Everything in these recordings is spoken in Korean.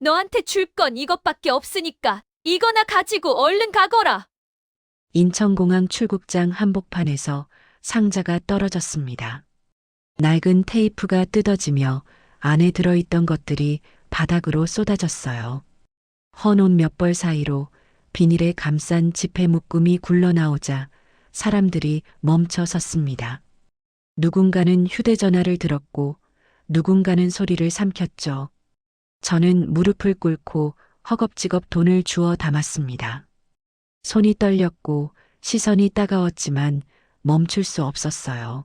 너한테 줄 건 이것밖에 없으니까 이거나 가지고 얼른 가거라. 인천공항 출국장 한복판에서 상자가 떨어졌습니다. 낡은 테이프가 뜯어지며 안에 들어있던 것들이 바닥으로 쏟아졌어요. 헌 옷 몇 벌 사이로 비닐에 감싼 지폐 묶음이 굴러나오자 사람들이 멈춰 섰습니다. 누군가는 휴대전화를 들었고 누군가는 소리를 삼켰죠. 저는 무릎을 꿇고 허겁지겁 돈을 주워 담았습니다. 손이 떨렸고 시선이 따가웠지만 멈출 수 없었어요.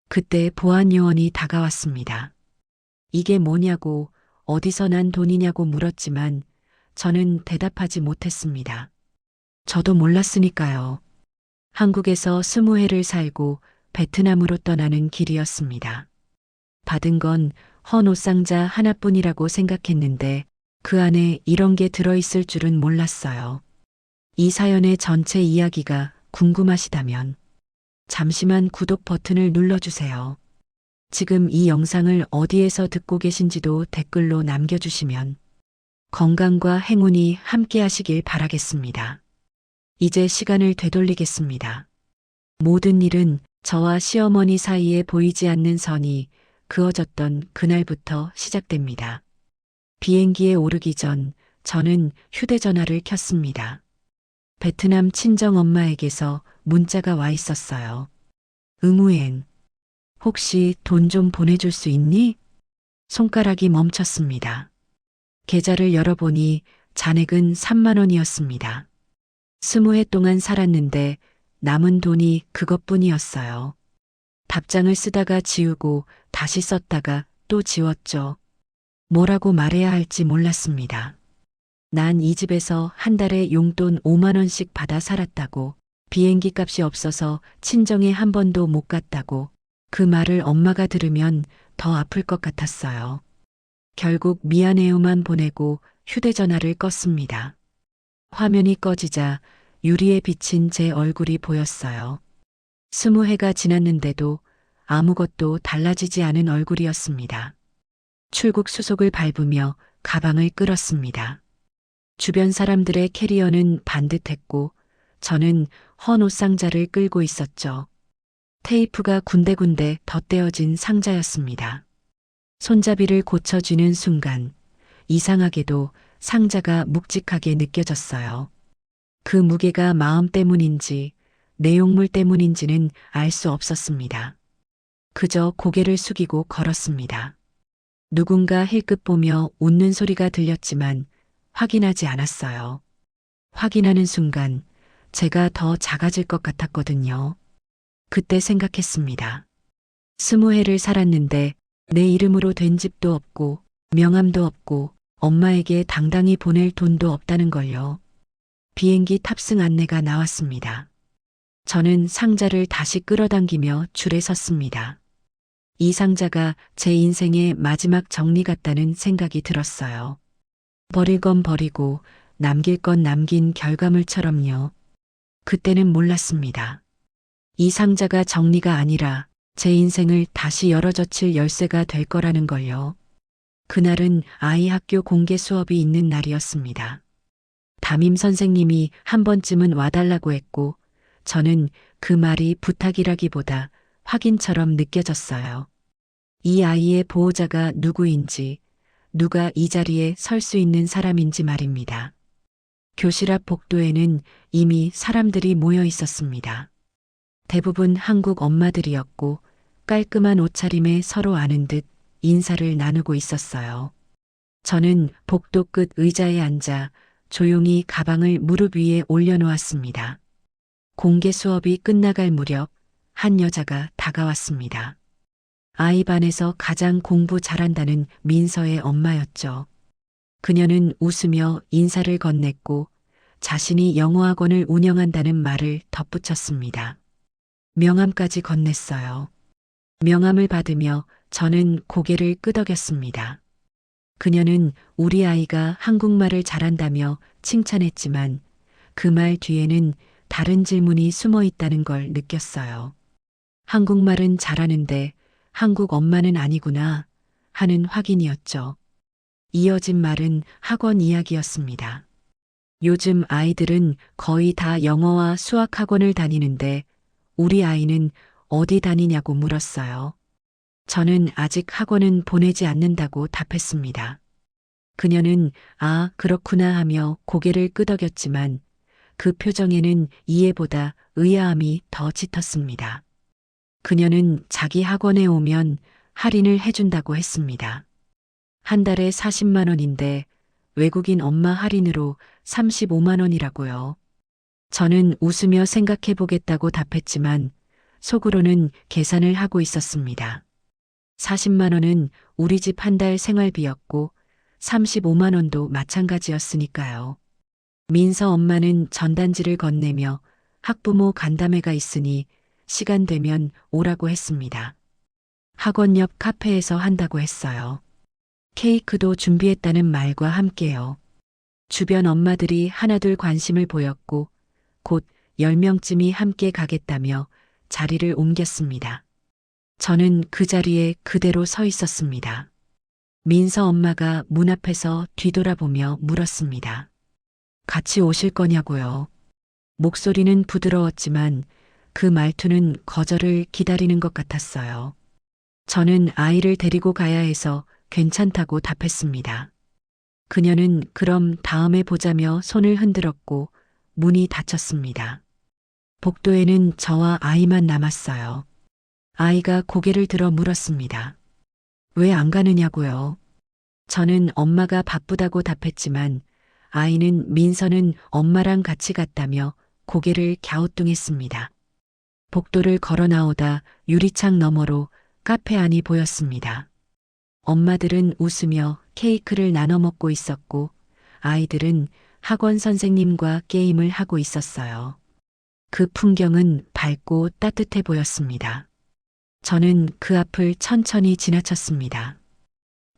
그때 보안 요원이 다가왔습니다. 이게 뭐냐고, 어디서 난 돈이냐고 물었지만 저는 대답하지 못했습니다. 저도 몰랐으니까요. 한국에서 20해를 살고 베트남으로 떠나는 길이었습니다. 받은 건 헌 옷상자 하나뿐이라고 생각했는데 그 안에 이런 게 들어있을 줄은 몰랐어요. 이 사연의 전체 이야기가 궁금하시다면 잠시만 구독 버튼을 눌러주세요. 지금 이 영상을 어디에서 듣고 계신지도 댓글로 남겨주시면 건강과 행운이 함께 하시길 바라겠습니다. 이제 시간을 되돌리겠습니다. 모든 일은 저와 시어머니 사이에 보이지 않는 선이 그어졌던 그날부터 시작됩니다. 비행기에 오르기 전 저는 휴대전화를 켰습니다. 베트남 친정 엄마에게서 문자가 와 있었어요. 응우엔, 혹시 돈 좀 보내줄 수 있니? 손가락이 멈췄습니다. 계좌를 열어보니 잔액은 3만 원이었습니다. 20해 동안 살았는데 남은 돈이 그것뿐이었어요. 답장을 쓰다가 지우고 다시 썼다가 또 지웠죠. 뭐라고 말해야 할지 몰랐습니다. 난 이 집에서 한 달에 용돈 5만 원씩 받아 살았다고, 비행기 값이 없어서 친정에 한 번도 못 갔다고, 그 말을 엄마가 들으면 더 아플 것 같았어요. 결국 미안해요만 보내고 휴대전화를 껐습니다. 화면이 꺼지자 유리에 비친 제 얼굴이 보였어요. 20해가 지났는데도 아무것도 달라지지 않은 얼굴이었습니다. 출국 수속을 밟으며 가방을 끌었습니다. 주변 사람들의 캐리어는 반듯했고 저는 헌 옷상자를 끌고 있었죠. 테이프가 군데군데 덧대어진 상자였습니다. 손잡이를 고쳐쥐는 순간 이상하게도 상자가 묵직하게 느껴졌어요. 그 무게가 마음 때문인지 내용물 때문인지는 알 수 없었습니다. 그저 고개를 숙이고 걸었습니다. 누군가 힐끗 보며 웃는 소리가 들렸지만 확인하지 않았어요. 확인하는 순간 제가 더 작아질 것 같았거든요. 그때 생각했습니다. 20해를 살았는데 내 이름으로 된 집도 없고 명함도 없고 엄마에게 당당히 보낼 돈도 없다는 걸요. 비행기 탑승 안내가 나왔습니다. 저는 상자를 다시 끌어당기며 줄에 섰습니다. 이 상자가 제 인생의 마지막 정리 같다는 생각이 들었어요. 버릴 건 버리고 남길 건 남긴 결과물처럼요. 그때는 몰랐습니다. 이 상자가 정리가 아니라 제 인생을 다시 열어젖힐 열쇠가 될 거라는 걸요. 그날은 아이 학교 공개 수업이 있는 날이었습니다. 담임 선생님이 한 번쯤은 와달라고 했고 저는 그 말이 부탁이라기보다 확인처럼 느껴졌어요. 이 아이의 보호자가 누구인지, 누가 이 자리에 설 수 있는 사람인지 말입니다. 교실 앞 복도에는 이미 사람들이 모여 있었습니다. 대부분 한국 엄마들이었고 깔끔한 옷차림에 서로 아는 듯 인사를 나누고 있었어요. 저는 복도 끝 의자에 앉아 조용히 가방을 무릎 위에 올려놓았습니다. 공개 수업이 끝나갈 무렵 한 여자가 다가왔습니다. 아이 반에서 가장 공부 잘한다는 민서의 엄마였죠. 그녀는 웃으며 인사를 건넸고 자신이 영어학원을 운영한다는 말을 덧붙였습니다. 명함까지 건넸어요. 명함을 받으며 저는 고개를 끄덕였습니다. 그녀는 우리 아이가 한국말을 잘한다며 칭찬했지만 그 말 뒤에는 다른 질문이 숨어 있다는 걸 느꼈어요. 한국말은 잘하는데 한국 엄마는 아니구나 하는 확인이었죠. 이어진 말은 학원 이야기였습니다. 요즘 아이들은 거의 다 영어와 수학 학원을 다니는데 우리 아이는 어디 다니냐고 물었어요. 저는 아직 학원은 보내지 않는다고 답했습니다. 그녀는 아, 그렇구나 하며 고개를 끄덕였지만 그 표정에는 이해보다 의아함이 더 짙었습니다. 그녀는 자기 학원에 오면 할인을 해준다고 했습니다. 한 달에 40만 원인데 외국인 엄마 할인으로 35만 원이라고요. 저는 웃으며 생각해 보겠다고 답했지만 속으로는 계산을 하고 있었습니다. 40만 원은 우리 집 한 달 생활비였고 35만 원도 마찬가지였으니까요. 민서 엄마는 전단지를 건네며 학부모 간담회가 있으니 시간 되면 오라고 했습니다. 학원 옆 카페에서 한다고 했어요. 케이크도 준비했다는 말과 함께요. 주변 엄마들이 하나둘 관심을 보였고 곧 10명쯤이 함께 가겠다며 자리를 옮겼습니다. 저는 그 자리에 그대로 서 있었습니다. 민서 엄마가 문 앞에서 뒤돌아보며 물었습니다. 같이 오실 거냐고요. 목소리는 부드러웠지만 그 말투는 거절을 기다리는 것 같았어요. 저는 아이를 데리고 가야 해서 괜찮다고 답했습니다. 그녀는 그럼 다음에 보자며 손을 흔들었고 문이 닫혔습니다. 복도에는 저와 아이만 남았어요. 아이가 고개를 들어 물었습니다. 왜 안 가느냐고요? 저는 엄마가 바쁘다고 답했지만 아이는 민서는 엄마랑 같이 갔다며 고개를 갸우뚱했습니다. 복도를 걸어 나오다 유리창 너머로 카페 안이 보였습니다. 엄마들은 웃으며 케이크를 나눠 먹고 있었고 아이들은 학원 선생님과 게임을 하고 있었어요. 그 풍경은 밝고 따뜻해 보였습니다. 저는 그 앞을 천천히 지나쳤습니다.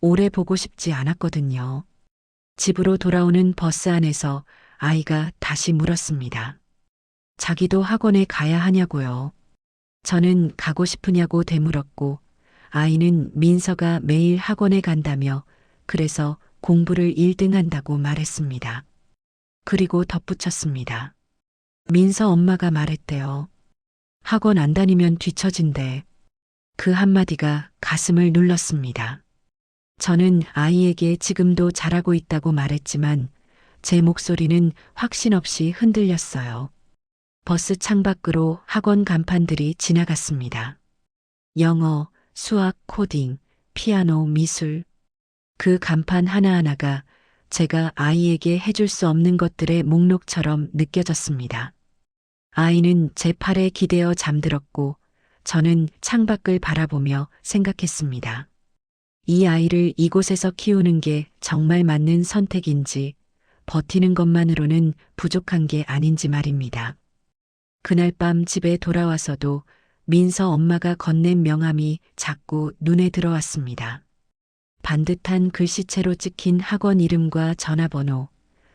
오래 보고 싶지 않았거든요. 집으로 돌아오는 버스 안에서 아이가 다시 물었습니다. 자기도 학원에 가야 하냐고요. 저는 가고 싶으냐고 되물었고 아이는 민서가 매일 학원에 간다며 그래서 공부를 1등 한다고 말했습니다. 그리고 덧붙였습니다. 민서 엄마가 말했대요. 학원 안 다니면 뒤처진대. 그 한마디가 가슴을 눌렀습니다. 저는 아이에게 지금도 잘하고 있다고 말했지만 제 목소리는 확신 없이 흔들렸어요. 버스 창밖으로 학원 간판들이 지나갔습니다. 영어, 수학, 코딩, 피아노, 미술. 그 간판 하나하나가 제가 아이에게 해줄 수 없는 것들의 목록처럼 느껴졌습니다. 아이는 제 팔에 기대어 잠들었고 저는 창밖을 바라보며 생각했습니다. 이 아이를 이곳에서 키우는 게 정말 맞는 선택인지 버티는 것만으로는 부족한 게 아닌지 말입니다. 그날 밤 집에 돌아와서도 민서 엄마가 건넨 명함이 자꾸 눈에 들어왔습니다. 반듯한 글씨체로 찍힌 학원 이름과 전화번호,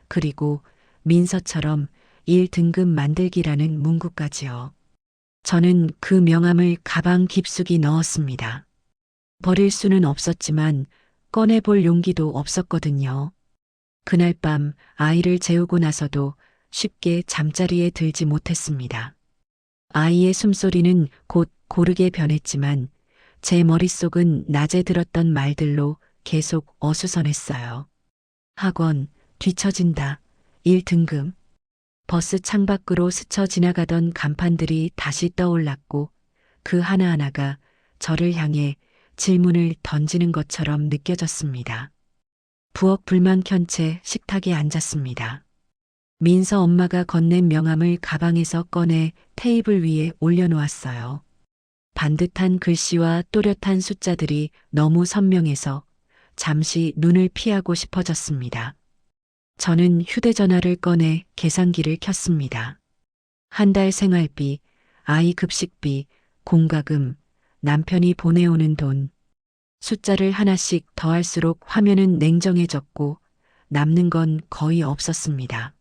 그리고 민서처럼 1등급 만들기라는 문구까지요. 저는 그 명함을 가방 깊숙이 넣었습니다. 버릴 수는 없었지만 꺼내볼 용기도 없었거든요. 그날 밤 아이를 재우고 나서도 쉽게 잠자리에 들지 못했습니다. 아이의 숨소리는 곧 고르게 변했지만 제 머릿속은 낮에 들었던 말들로 계속 어수선했어요. 학원, 뒤처진다, 1등급. 버스 창밖으로 스쳐 지나가던 간판들이 다시 떠올랐고 그 하나하나가 저를 향해 질문을 던지는 것처럼 느껴졌습니다. 부엌 불만 켠 채 식탁에 앉았습니다. 민서 엄마가 건넨 명함을 가방에서 꺼내 테이블 위에 올려놓았어요. 반듯한 글씨와 또렷한 숫자들이 너무 선명해서 잠시 눈을 피하고 싶어졌습니다. 저는 휴대전화를 꺼내 계산기를 켰습니다. 한 달 생활비, 아이 급식비, 공과금, 남편이 보내오는 돈. 숫자를 하나씩 더할수록 화면은 냉정해졌고 남는 건 거의 없었습니다.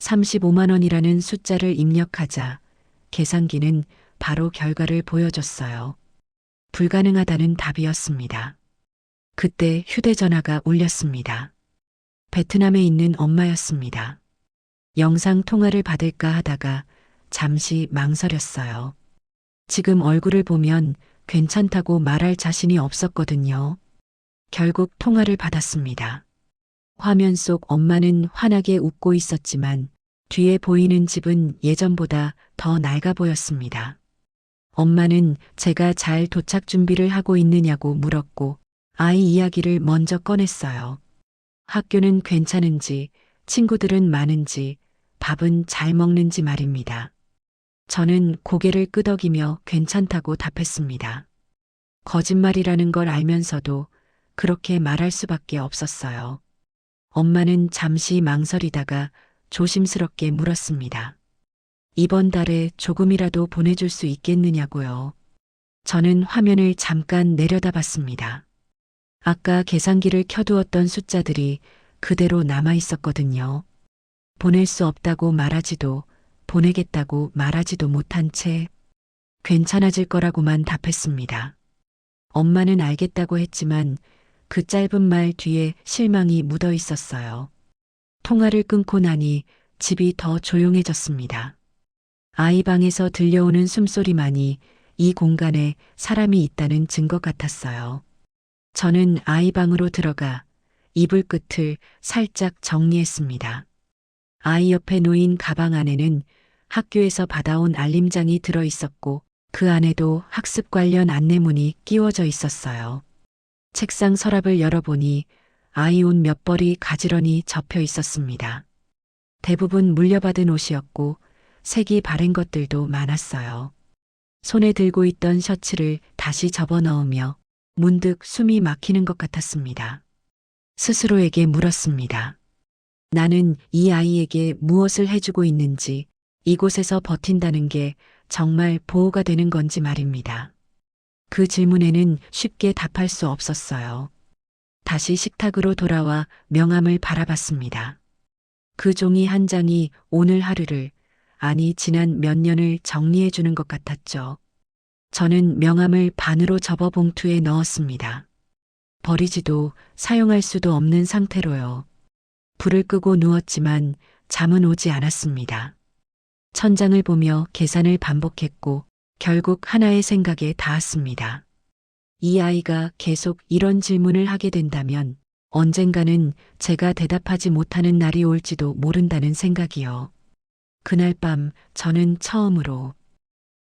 35만 원이라는 숫자를 입력하자 계산기는 바로 결과를 보여줬어요. 불가능하다는 답이었습니다. 그때 휴대전화가 울렸습니다. 베트남에 있는 엄마였습니다. 영상 통화를 받을까 하다가 잠시 망설였어요. 지금 얼굴을 보면 괜찮다고 말할 자신이 없었거든요. 결국 통화를 받았습니다. 화면 속 엄마는 환하게 웃고 있었지만 뒤에 보이는 집은 예전보다 더 낡아 보였습니다. 엄마는 제가 잘 도착 준비를 하고 있느냐고 물었고 아이 이야기를 먼저 꺼냈어요. 학교는 괜찮은지, 친구들은 많은지, 밥은 잘 먹는지 말입니다. 저는 고개를 끄덕이며 괜찮다고 답했습니다. 거짓말이라는 걸 알면서도 그렇게 말할 수밖에 없었어요. 엄마는 잠시 망설이다가 조심스럽게 물었습니다. 이번 달에 조금이라도 보내줄 수 있겠느냐고요. 저는 화면을 잠깐 내려다봤습니다. 아까 계산기를 켜두었던 숫자들이 그대로 남아 있었거든요. 보낼 수 없다고 말하지도 보내겠다고 말하지도 못한 채 괜찮아질 거라고만 답했습니다. 엄마는 알겠다고 했지만 그 짧은 말 뒤에 실망이 묻어 있었어요. 통화를 끊고 나니 집이 더 조용해졌습니다. 아이 방에서 들려오는 숨소리만이 이 공간에 사람이 있다는 증거 같았어요. 저는 아이 방으로 들어가 이불 끝을 살짝 정리했습니다. 아이 옆에 놓인 가방 안에는 학교에서 받아온 알림장이 들어 있었고 그 안에도 학습 관련 안내문이 끼워져 있었어요. 책상 서랍을 열어보니 아이 옷 몇 벌이 가지런히 접혀 있었습니다. 대부분 물려받은 옷이었고 색이 바랜 것들도 많았어요. 손에 들고 있던 셔츠를 다시 접어 넣으며 문득 숨이 막히는 것 같았습니다. 스스로에게 물었습니다. 나는 이 아이에게 무엇을 해주고 있는지, 이곳에서 버틴다는 게 정말 보호가 되는 건지 말입니다. 그 질문에는 쉽게 답할 수 없었어요. 다시 식탁으로 돌아와 명함을 바라봤습니다. 그 종이 한 장이 오늘 하루를, 아니 지난 몇 년을 정리해 주는 것 같았죠. 저는 명함을 반으로 접어 봉투에 넣었습니다. 버리지도 사용할 수도 없는 상태로요. 불을 끄고 누웠지만 잠은 오지 않았습니다. 천장을 보며 계산을 반복했고 결국 하나의 생각에 닿았습니다. 이 아이가 계속 이런 질문을 하게 된다면 언젠가는 제가 대답하지 못하는 날이 올지도 모른다는 생각이요. 그날 밤 저는 처음으로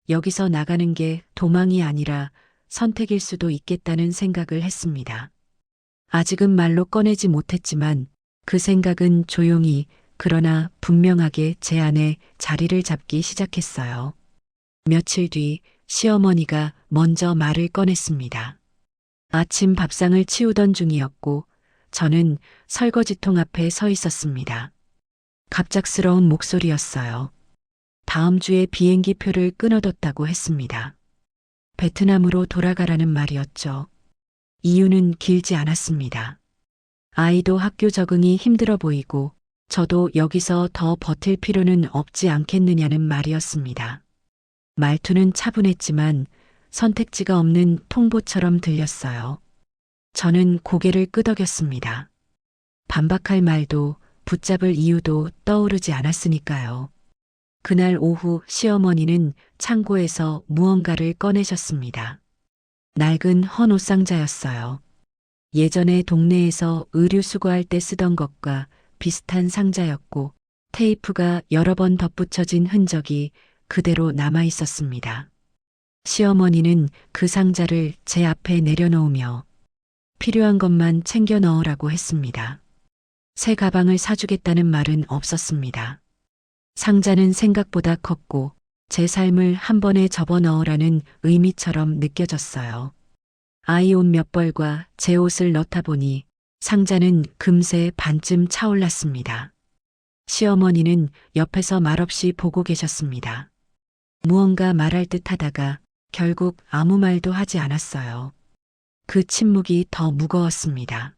여기서 나가는 게 도망이 아니라 선택일 수도 있겠다는 생각을 했습니다. 아직은 말로 꺼내지 못했지만 그 생각은 조용히 그러나 분명하게 제 안에 자리를 잡기 시작했어요. 며칠 뒤 시어머니가 먼저 말을 꺼냈습니다. 아침 밥상을 치우던 중이었고 저는 설거지통 앞에 서 있었습니다. 갑작스러운 목소리였어요. 다음 주에 비행기 표를 끊어뒀다고 했습니다. 베트남으로 돌아가라는 말이었죠. 이유는 길지 않았습니다. 아이도 학교 적응이 힘들어 보이고 저도 여기서 더 버틸 필요는 없지 않겠느냐는 말이었습니다. 말투는 차분했지만 선택지가 없는 통보처럼 들렸어요. 저는 고개를 끄덕였습니다. 반박할 말도 붙잡을 이유도 떠오르지 않았으니까요. 그날 오후 시어머니는 창고에서 무언가를 꺼내셨습니다. 낡은 헌 옷상자였어요. 예전에 동네에서 의류 수거할 때 쓰던 것과 비슷한 상자였고 테이프가 여러 번 덧붙여진 흔적이 그대로 남아 있었습니다. 시어머니는 그 상자를 제 앞에 내려놓으며 필요한 것만 챙겨 넣으라고 했습니다. 새 가방을 사주겠다는 말은 없었습니다. 상자는 생각보다 컸고 제 삶을 한 번에 접어 넣으라는 의미처럼 느껴졌어요. 아이 옷 몇 벌과 제 옷을 넣다 보니 상자는 금세 반쯤 차올랐습니다. 시어머니는 옆에서 말없이 보고 계셨습니다. 무언가 말할 듯 하다가 결국 아무 말도 하지 않았어요. 그 침묵이 더 무거웠습니다.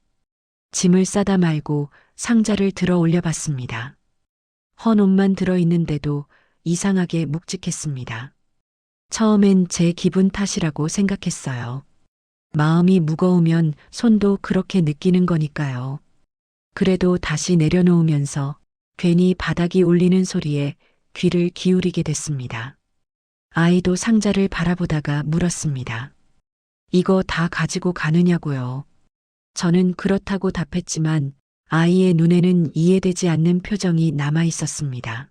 짐을 싸다 말고 상자를 들어 올려봤습니다. 헌 옷만 들어있는데도 이상하게 묵직했습니다. 처음엔 제 기분 탓이라고 생각했어요. 마음이 무거우면 손도 그렇게 느끼는 거니까요. 그래도 다시 내려놓으면서 괜히 바닥이 울리는 소리에 귀를 기울이게 됐습니다. 아이도 상자를 바라보다가 물었습니다. 이거 다 가지고 가느냐고요. 저는 그렇다고 답했지만 아이의 눈에는 이해되지 않는 표정이 남아 있었습니다.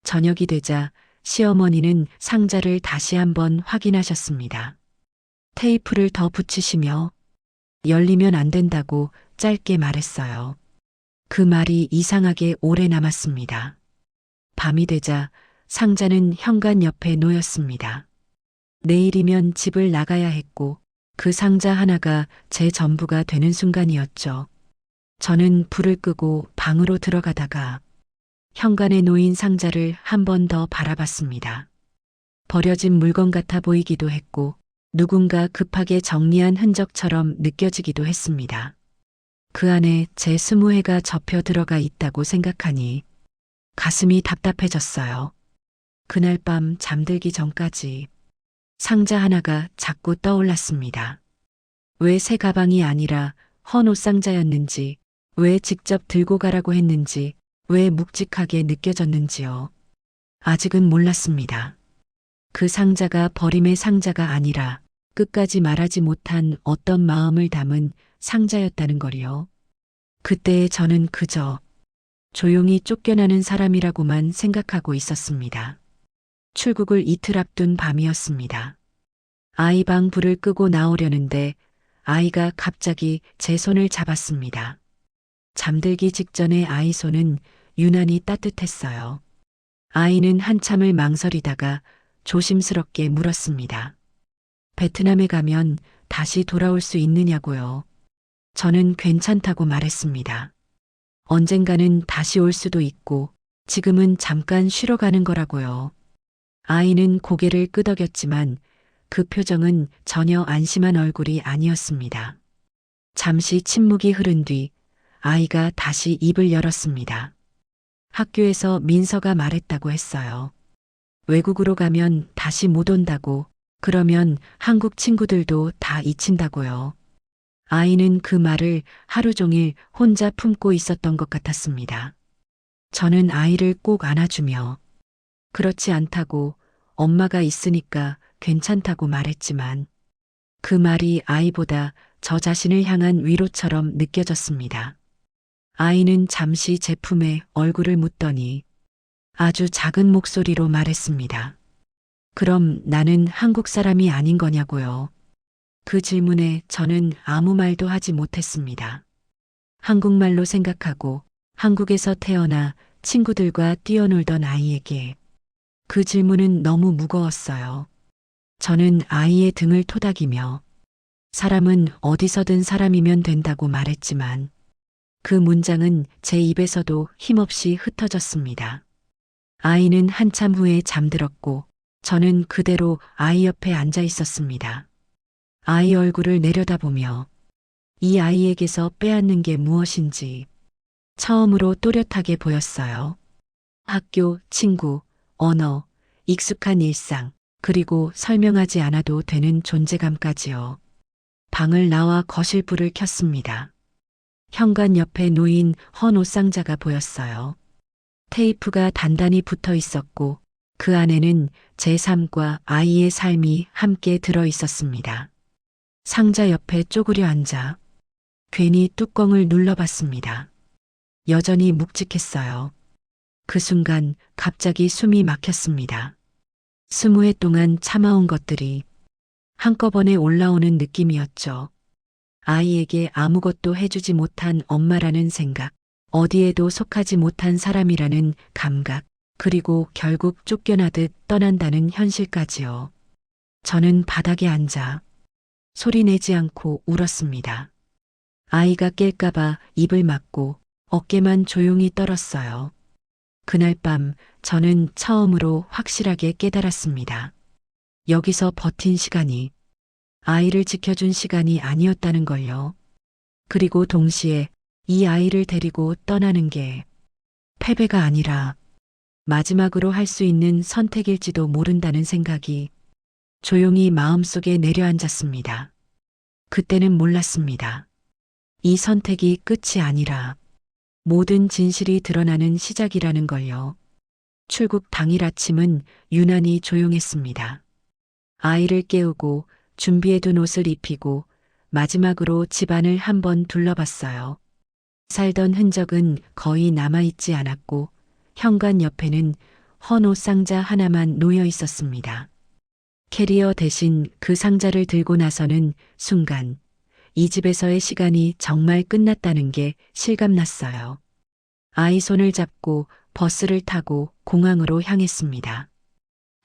저녁이 되자 시어머니는 상자를 다시 한번 확인하셨습니다. 테이프를 더 붙이시며 열리면 안 된다고 짧게 말했어요. 그 말이 이상하게 오래 남았습니다. 밤이 되자 상자는 현관 옆에 놓였습니다. 내일이면 집을 나가야 했고 그 상자 하나가 제 전부가 되는 순간이었죠. 저는 불을 끄고 방으로 들어가다가 현관에 놓인 상자를 한 번 더 바라봤습니다. 버려진 물건 같아 보이기도 했고 누군가 급하게 정리한 흔적처럼 느껴지기도 했습니다. 그 안에 제 20회가 접혀 들어가 있다고 생각하니 가슴이 답답해졌어요. 그날 밤 잠들기 전까지 상자 하나가 자꾸 떠올랐습니다. 왜 새 가방이 아니라 헌 옷상자였는지, 왜 직접 들고 가라고 했는지, 왜 묵직하게 느껴졌는지요. 아직은 몰랐습니다. 그 상자가 버림의 상자가 아니라 끝까지 말하지 못한 어떤 마음을 담은 상자였다는 거리요. 그때 저는 그저 조용히 쫓겨나는 사람이라고만 생각하고 있었습니다. 출국을 이틀 앞둔 밤이었습니다. 아이 방 불을 끄고 나오려는데 아이가 갑자기 제 손을 잡았습니다. 잠들기 직전에 아이 손은 유난히 따뜻했어요. 아이는 한참을 망설이다가 조심스럽게 물었습니다. 베트남에 가면 다시 돌아올 수 있느냐고요. 저는 괜찮다고 말했습니다. 언젠가는 다시 올 수도 있고 지금은 잠깐 쉬러 가는 거라고요. 아이는 고개를 끄덕였지만 그 표정은 전혀 안심한 얼굴이 아니었습니다. 잠시 침묵이 흐른 뒤 아이가 다시 입을 열었습니다. 학교에서 민서가 말했다고 했어요. 외국으로 가면 다시 못 온다고, 그러면 한국 친구들도 다 잊힌다고요. 아이는 그 말을 하루 종일 혼자 품고 있었던 것 같았습니다. 저는 아이를 꼭 안아주며 그렇지 않다고 엄마가 있으니까 괜찮다고 말했지만 그 말이 아이보다 저 자신을 향한 위로처럼 느껴졌습니다. 아이는 잠시 제 품에 얼굴을 묻더니 아주 작은 목소리로 말했습니다. 그럼 나는 한국 사람이 아닌 거냐고요. 그 질문에 저는 아무 말도 하지 못했습니다. 한국말로 생각하고 한국에서 태어나 친구들과 뛰어놀던 아이에게 그 질문은 너무 무거웠어요. 저는 아이의 등을 토닥이며 사람은 어디서든 사람이면 된다고 말했지만 그 문장은 제 입에서도 힘없이 흩어졌습니다. 아이는 한참 후에 잠들었고 저는 그대로 아이 옆에 앉아 있었습니다. 아이 얼굴을 내려다보며 이 아이에게서 빼앗는 게 무엇인지 처음으로 또렷하게 보였어요. 학교, 친구, 언어, 익숙한 일상, 그리고 설명하지 않아도 되는 존재감까지요. 방을 나와 거실 불을 켰습니다. 현관 옆에 놓인 헌 옷상자가 보였어요. 테이프가 단단히 붙어 있었고 그 안에는 제 삶과 아이의 삶이 함께 들어 있었습니다. 상자 옆에 쪼그려 앉아 괜히 뚜껑을 눌러봤습니다. 여전히 묵직했어요. 그 순간 갑자기 숨이 막혔습니다. 20회 동안 참아온 것들이 한꺼번에 올라오는 느낌이었죠. 아이에게 아무것도 해주지 못한 엄마라는 생각, 어디에도 속하지 못한 사람이라는 감각, 그리고 결국 쫓겨나듯 떠난다는 현실까지요. 저는 바닥에 앉아 소리 내지 않고 울었습니다. 아이가 깰까봐 입을 막고 어깨만 조용히 떨었어요. 그날 밤 저는 처음으로 확실하게 깨달았습니다. 여기서 버틴 시간이 아이를 지켜준 시간이 아니었다는 걸요. 그리고 동시에 이 아이를 데리고 떠나는 게 패배가 아니라 마지막으로 할 수 있는 선택일지도 모른다는 생각이 조용히 마음속에 내려앉았습니다. 그때는 몰랐습니다. 이 선택이 끝이 아니라 모든 진실이 드러나는 시작이라는 걸요. 출국 당일 아침은 유난히 조용했습니다. 아이를 깨우고 준비해둔 옷을 입히고 마지막으로 집안을 한번 둘러봤어요. 살던 흔적은 거의 남아있지 않았고 현관 옆에는 헌 옷 상자 하나만 놓여 있었습니다. 캐리어 대신 그 상자를 들고 나서는 순간 이 집에서의 시간이 정말 끝났다는 게 실감났어요. 아이 손을 잡고 버스를 타고 공항으로 향했습니다.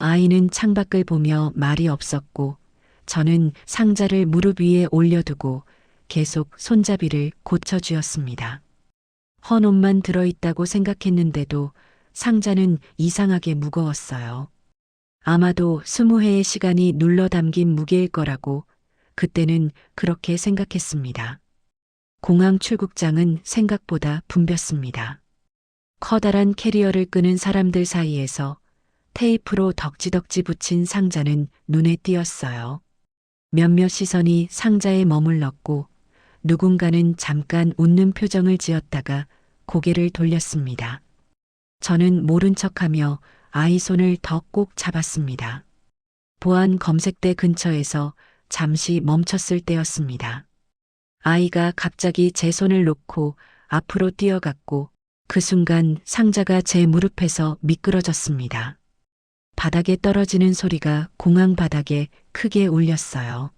아이는 창밖을 보며 말이 없었고 저는 상자를 무릎 위에 올려두고 계속 손잡이를 고쳐주었습니다. 헌 옷만 들어있다고 생각했는데도 상자는 이상하게 무거웠어요. 아마도 20회의 시간이 눌러 담긴 무게일 거라고 그때는 그렇게 생각했습니다. 공항 출국장은 생각보다 붐볐습니다. 커다란 캐리어를 끄는 사람들 사이에서 테이프로 덕지덕지 붙인 상자는 눈에 띄었어요. 몇몇 시선이 상자에 머물렀고 누군가는 잠깐 웃는 표정을 지었다가 고개를 돌렸습니다. 저는 모른 척하며 아이 손을 더 꼭 잡았습니다. 보안 검색대 근처에서 잠시 멈췄을 때였습니다. 아이가 갑자기 제 손을 놓고 앞으로 뛰어갔고 그 순간 상자가 제 무릎에서 미끄러졌습니다. 바닥에 떨어지는 소리가 공항 바닥에 크게 울렸어요.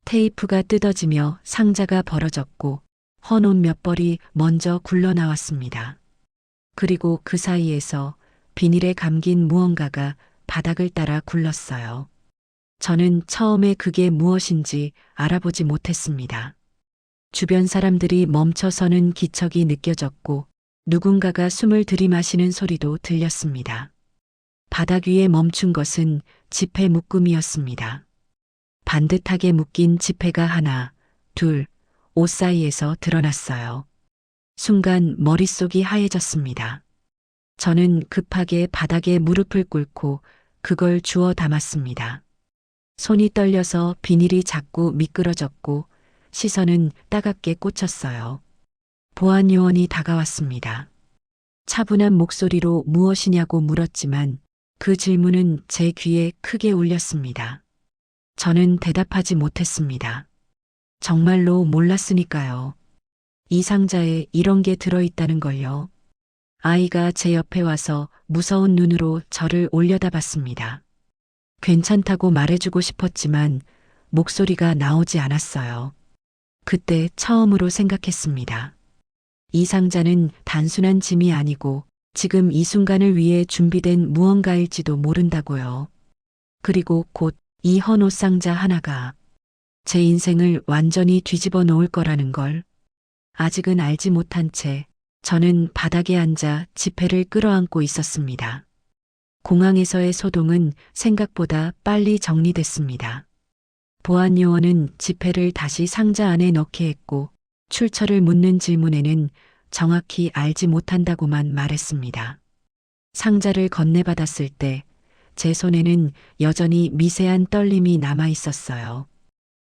테이프가 뜯어지며 상자가 벌어졌고 헌 옷 몇 벌이 먼저 굴러나왔습니다. 그리고 그 사이에서 비닐에 감긴 무언가가 바닥을 따라 굴렀어요. 저는 처음에 그게 무엇인지 알아보지 못했습니다. 주변 사람들이 멈춰서는 기척이 느껴졌고 누군가가 숨을 들이마시는 소리도 들렸습니다. 바닥 위에 멈춘 것은 지폐 묶음이었습니다. 반듯하게 묶인 지폐가 하나, 둘, 옷 사이에서 드러났어요. 순간 머릿속이 하얘졌습니다. 저는 급하게 바닥에 무릎을 꿇고 그걸 주워 담았습니다. 손이 떨려서 비닐이 자꾸 미끄러졌고 시선은 따갑게 꽂혔어요. 보안 요원이 다가왔습니다. 차분한 목소리로 무엇이냐고 물었지만 그 질문은 제 귀에 크게 울렸습니다. 저는 대답하지 못했습니다. 정말로 몰랐으니까요. 이 상자에 이런 게 들어있다는 걸요. 아이가 제 옆에 와서 무서운 눈으로 저를 올려다봤습니다. 괜찮다고 말해주고 싶었지만 목소리가 나오지 않았어요. 그때 처음으로 생각했습니다. 이 상자는 단순한 짐이 아니고 지금 이 순간을 위해 준비된 무언가일지도 모른다고요. 그리고 곧 이 헌 옷 상자 하나가 제 인생을 완전히 뒤집어 놓을 거라는 걸 아직은 알지 못한 채 저는 바닥에 앉아 지폐를 끌어안고 있었습니다. 공항에서의 소동은 생각보다 빨리 정리됐습니다. 보안 요원은 지폐를 다시 상자 안에 넣게 했고 출처를 묻는 질문에는 정확히 알지 못한다고만 말했습니다. 상자를 건네받았을 때 제 손에는 여전히 미세한 떨림이 남아 있었어요.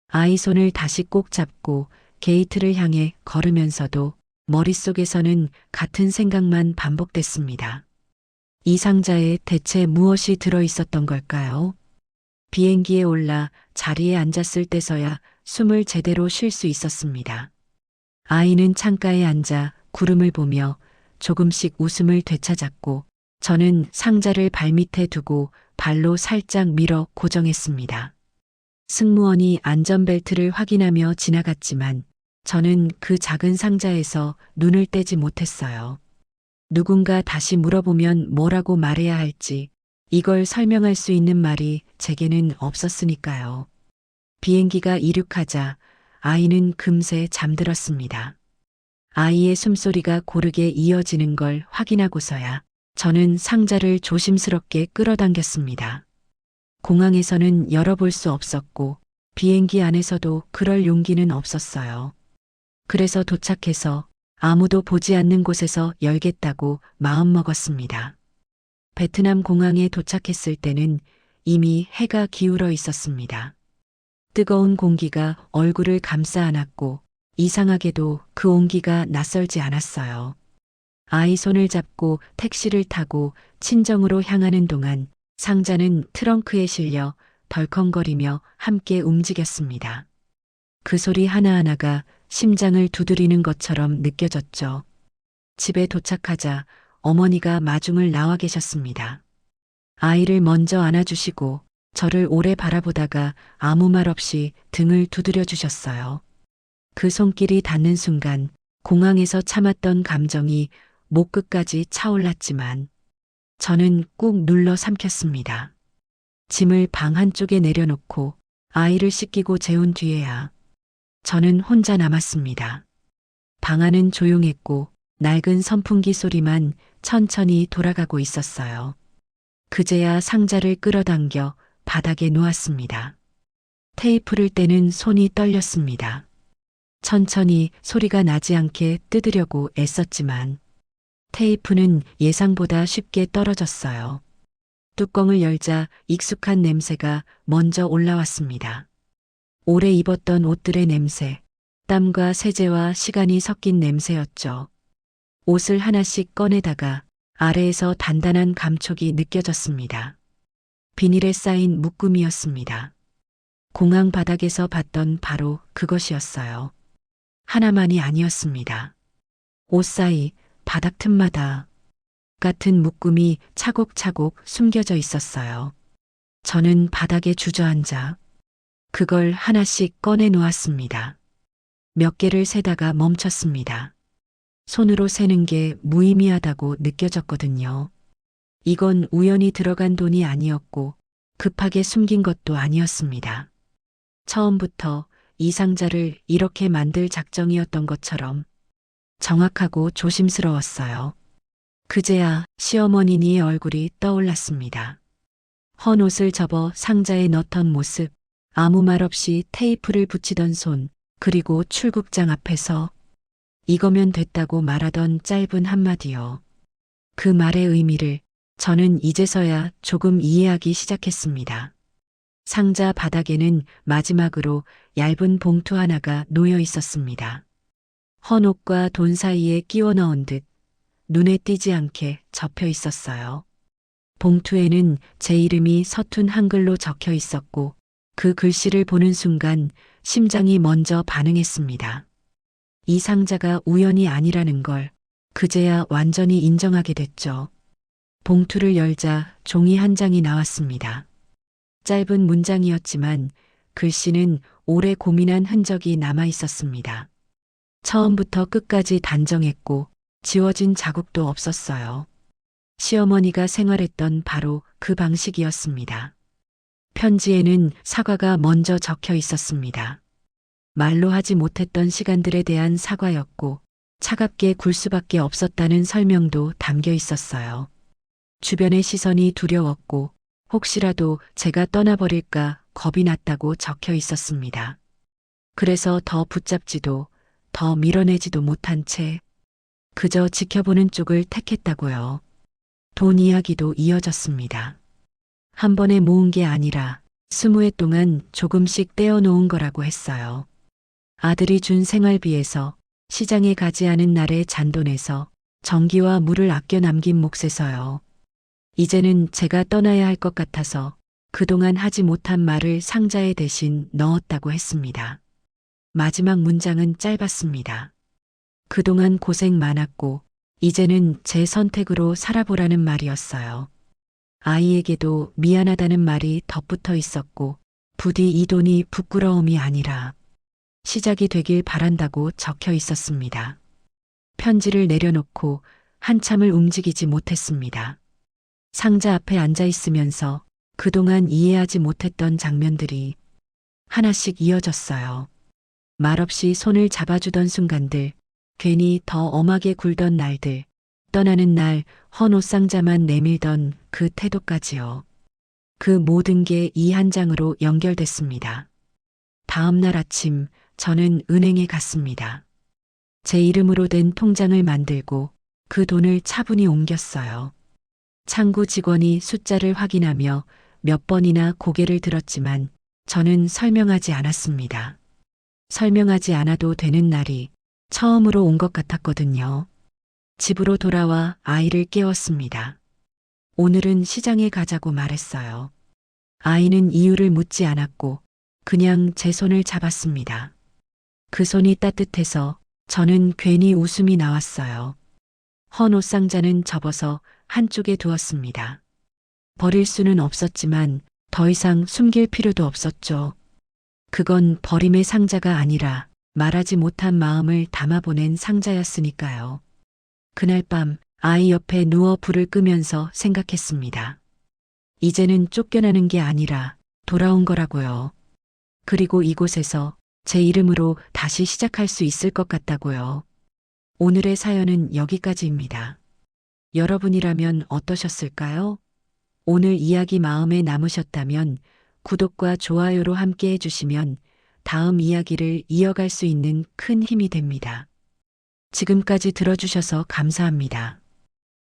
아이 손을 다시 꼭 잡고 게이트를 향해 걸으면서도 머릿속에서는 같은 생각만 반복됐습니다. 이 상자에 대체 무엇이 들어 있었던 걸까요? 비행기에 올라 자리에 앉았을 때서야 숨을 제대로 쉴 수 있었습니다. 아이는 창가에 앉아 구름을 보며 조금씩 웃음을 되찾았고 저는 상자를 발밑에 두고 발로 살짝 밀어 고정했습니다. 승무원이 안전벨트를 확인하며 지나갔지만 저는 그 작은 상자에서 눈을 떼지 못했어요. 누군가 다시 물어보면 뭐라고 말해야 할지 이걸 설명할 수 있는 말이 제게는 없었으니까요. 비행기가 이륙하자 아이는 금세 잠들었습니다. 아이의 숨소리가 고르게 이어지는 걸 확인하고서야 저는 상자를 조심스럽게 끌어당겼습니다. 공항에서는 열어볼 수 없었고 비행기 안에서도 그럴 용기는 없었어요. 그래서 도착해서 아무도 보지 않는 곳에서 열겠다고 마음먹었습니다. 베트남 공항에 도착했을 때는 이미 해가 기울어 있었습니다. 뜨거운 공기가 얼굴을 감싸 안았고 이상하게도 그 온기가 낯설지 않았어요. 아이 손을 잡고 택시를 타고 친정으로 향하는 동안 상자는 트렁크에 실려 덜컹거리며 함께 움직였습니다. 그 소리 하나하나가 심장을 두드리는 것처럼 느껴졌죠. 집에 도착하자 어머니가 마중을 나와 계셨습니다. 아이를 먼저 안아주시고 저를 오래 바라보다가 아무 말 없이 등을 두드려 주셨어요. 그 손길이 닿는 순간 공항에서 참았던 감정이 목 끝까지 차올랐지만 저는 꾹 눌러 삼켰습니다. 짐을 방 한쪽에 내려놓고 아이를 씻기고 재운 뒤에야 저는 혼자 남았습니다. 방 안은 조용했고 낡은 선풍기 소리만 천천히 돌아가고 있었어요. 그제야 상자를 끌어당겨 바닥에 놓았습니다. 테이프를 떼는 손이 떨렸습니다. 천천히 소리가 나지 않게 뜯으려고 애썼지만 테이프는 예상보다 쉽게 떨어졌어요. 뚜껑을 열자 익숙한 냄새가 먼저 올라왔습니다. 오래 입었던 옷들의 냄새, 땀과 세제와 시간이 섞인 냄새였죠. 옷을 하나씩 꺼내다가 아래에서 단단한 감촉이 느껴졌습니다. 비닐에 쌓인 묶음이었습니다. 공항 바닥에서 봤던 바로 그것이었어요. 하나만이 아니었습니다. 옷 사이, 바닥 틈마다 같은 묶음이 차곡차곡 숨겨져 있었어요. 저는 바닥에 주저앉아 그걸 하나씩 꺼내 놓았습니다. 몇 개를 세다가 멈췄습니다. 손으로 세는 게 무의미하다고 느껴졌거든요. 이건 우연히 들어간 돈이 아니었고 급하게 숨긴 것도 아니었습니다. 처음부터 이 상자를 이렇게 만들 작정이었던 것처럼 정확하고 조심스러웠어요. 그제야 시어머니의 얼굴이 떠올랐습니다. 헌 옷을 접어 상자에 넣던 모습, 아무 말 없이 테이프를 붙이던 손, 그리고 출국장 앞에서 이거면 됐다고 말하던 짧은 한마디요. 그 말의 의미를 저는 이제서야 조금 이해하기 시작했습니다. 상자 바닥에는 마지막으로 얇은 봉투 하나가 놓여 있었습니다. 헌 옷과 돈 사이에 끼워 넣은 듯 눈에 띄지 않게 접혀 있었어요. 봉투에는 제 이름이 서툰 한글로 적혀 있었고 그 글씨를 보는 순간 심장이 먼저 반응했습니다. 이 상자가 우연이 아니라는 걸 그제야 완전히 인정하게 됐죠. 봉투를 열자 종이 한 장이 나왔습니다. 짧은 문장이었지만 글씨는 오래 고민한 흔적이 남아 있었습니다. 처음부터 끝까지 단정했고 지워진 자국도 없었어요. 시어머니가 생활했던 바로 그 방식이었습니다. 편지에는 사과가 먼저 적혀 있었습니다. 말로 하지 못했던 시간들에 대한 사과였고 차갑게 굴 수밖에 없었다는 설명도 담겨 있었어요. 주변의 시선이 두려웠고 혹시라도 제가 떠나버릴까 겁이 났다고 적혀 있었습니다. 그래서 더 붙잡지도 더 밀어내지도 못한 채 그저 지켜보는 쪽을 택했다고요. 돈 이야기도 이어졌습니다. 한 번에 모은 게 아니라 20해 동안 조금씩 떼어놓은 거라고 했어요. 아들이 준 생활비에서, 시장에 가지 않은 날의 잔돈에서, 전기와 물을 아껴 남긴 몫에서요. 이제는 제가 떠나야 할 것 같아서 그동안 하지 못한 말을 상자에 대신 넣었다고 했습니다. 마지막 문장은 짧았습니다. 그동안 고생 많았고 이제는 제 선택으로 살아보라는 말이었어요. 아이에게도 미안하다는 말이 덧붙어 있었고 부디 이 돈이 부끄러움이 아니라 시작이 되길 바란다고 적혀 있었습니다. 편지를 내려놓고 한참을 움직이지 못했습니다. 상자 앞에 앉아 있으면서 그동안 이해하지 못했던 장면들이 하나씩 이어졌어요. 말없이 손을 잡아주던 순간들, 괜히 더 엄하게 굴던 날들, 떠나는 날 헌 옷상자만 내밀던 그 태도까지요. 그 모든 게 이 한 장으로 연결됐습니다. 다음 날 아침 저는 은행에 갔습니다. 제 이름으로 된 통장을 만들고 그 돈을 차분히 옮겼어요. 창구 직원이 숫자를 확인하며 몇 번이나 고개를 들었지만 저는 설명하지 않았습니다. 설명하지 않아도 되는 날이 처음으로 온 것 같았거든요. 집으로 돌아와 아이를 깨웠습니다. 오늘은 시장에 가자고 말했어요. 아이는 이유를 묻지 않았고 그냥 제 손을 잡았습니다. 그 손이 따뜻해서 저는 괜히 웃음이 나왔어요. 헌 옷상자는 접어서 한쪽에 두었습니다. 버릴 수는 없었지만 더 이상 숨길 필요도 없었죠. 그건 버림의 상자가 아니라 말하지 못한 마음을 담아보낸 상자였으니까요. 그날 밤 아이 옆에 누워 불을 끄면서 생각했습니다. 이제는 쫓겨나는 게 아니라 돌아온 거라고요. 그리고 이곳에서 제 이름으로 다시 시작할 수 있을 것 같다고요. 오늘의 사연은 여기까지입니다. 여러분이라면 어떠셨을까요? 오늘 이야기 마음에 남으셨다면 구독과 좋아요로 함께 해주시면 다음 이야기를 이어갈 수 있는 큰 힘이 됩니다. 지금까지 들어주셔서 감사합니다.